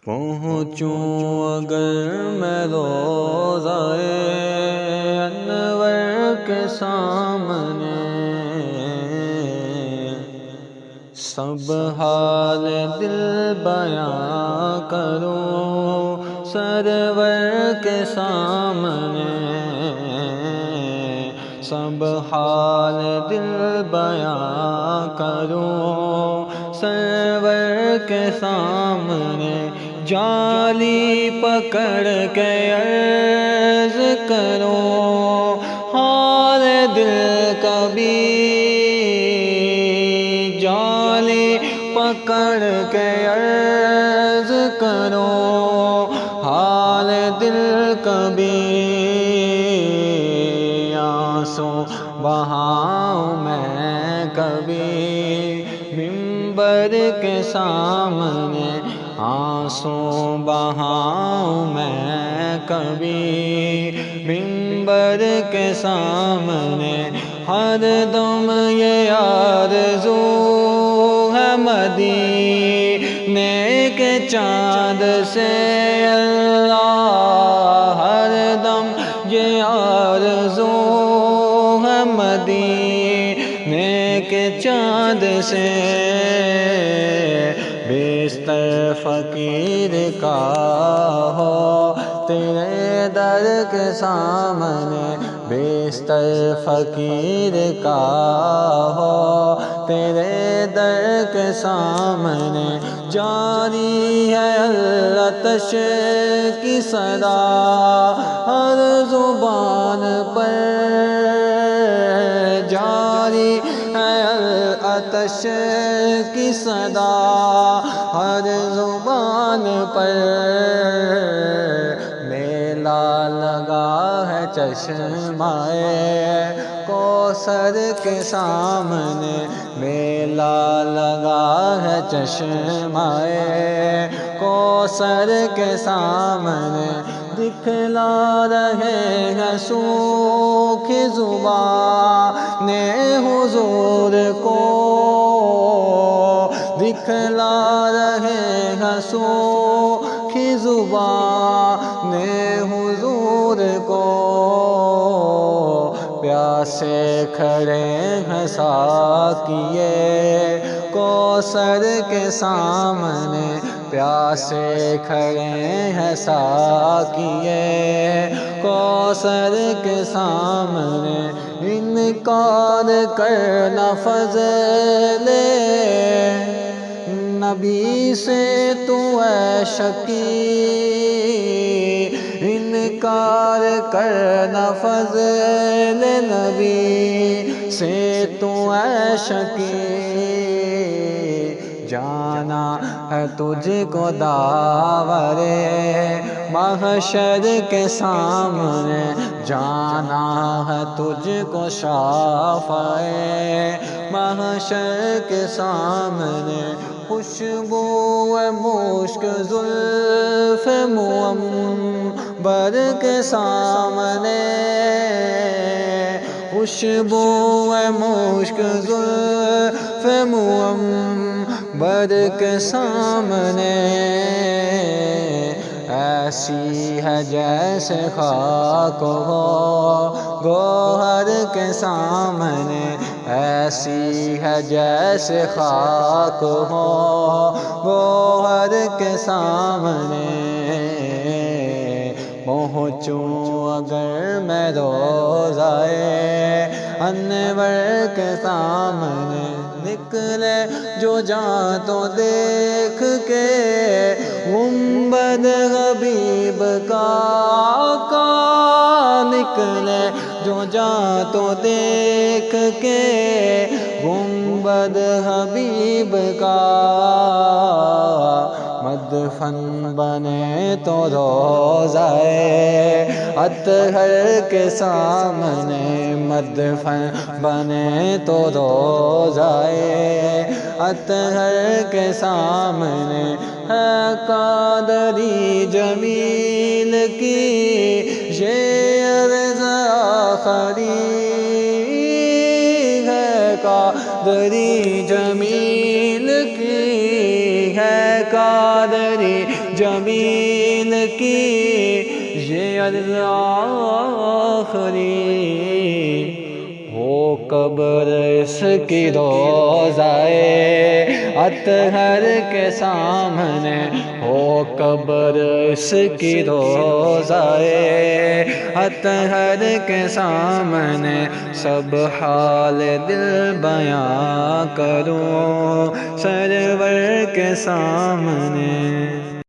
پہنچوں اگر میں روضۂ انور کے سامنے، سب حال دل بیاں کروں سرور کے سامنے، سب حال دل بیاں کروں سرور کے سامنے، جالی پکڑ کے عرض کروں حال دل کبھی، جالی پکڑ کے عرض کروں حال دل کبھی، آنسو بہاؤں میں کبھی منبر کے سامنے، آنسو بہاؤں میں کبھی منبر کے سامنے، ہر دم یہ آرزو ہے مدینے کے چاند سے اللہ، ہر دم یہ آرزو ہے مدینے کے چاند سے، بستر فقیر کا ہو تیرے در کے سامنے، بستر فقیر کا ہو تیرے در کے سامنے، جاری ہے العطش کی صدا ہر زبان پر، جاری ہے العطش کی صدا ہر زبان پر، میلہ لگا ہے چشمہ کوثر کے سامنے، میلہ لگا ہے چشمہ کوثر کے سامنے، دکھلا رہے ہیں سوکھی زبان حضور کو، دکھلا رہے ہیں سوکھی زبان حضور کو، پیاسے کھڑے ہیں ساقیے کوثر کے سامنے، پیاسے کھڑے ہیں ساقیے کوثر کے سامنے، انکار کرنا فضل نبی سے تو اے شقی، انکار کرنا فضل نبی سے تو اے شقی، جانا ہے تجھ کو داور محشر کے سامنے، جانا ہے تجھ کو شافع محشر کے سامنے، خوشبو مشک زلف منبر کے سامنے، خوشبو مشک زلف منبر کے سامنے، ایسی ہے جیسے خاک ہو گوہر کے سامنے، ایسی ہے جیسے خاک ہو گوہر کے سامنے، پہنچوں اگر میں روضۂ انور کے سامنے، نکلے جو جاں تو دیکھ کے گنبد حبیب کا آقا، نکلے جو جاں تو دیکھ کے گنبد حبیب کا، مدفن بنے تو روضۂ اطہر کے سامنے، مدفن بنے تو روضۂ اطہر کے سامنے، ہے قادری جمیل کی یہ عرض آخری، ہے قادری جمیل کی ہے قادری ساری جمیل کی یہ عرض آخری ہو قبر اس کی روضائے اطہر کے سامنے ہو قبر اس کی روضائے اطہر کے سامنے سب حال دل بیان کروں سرور کے سامنے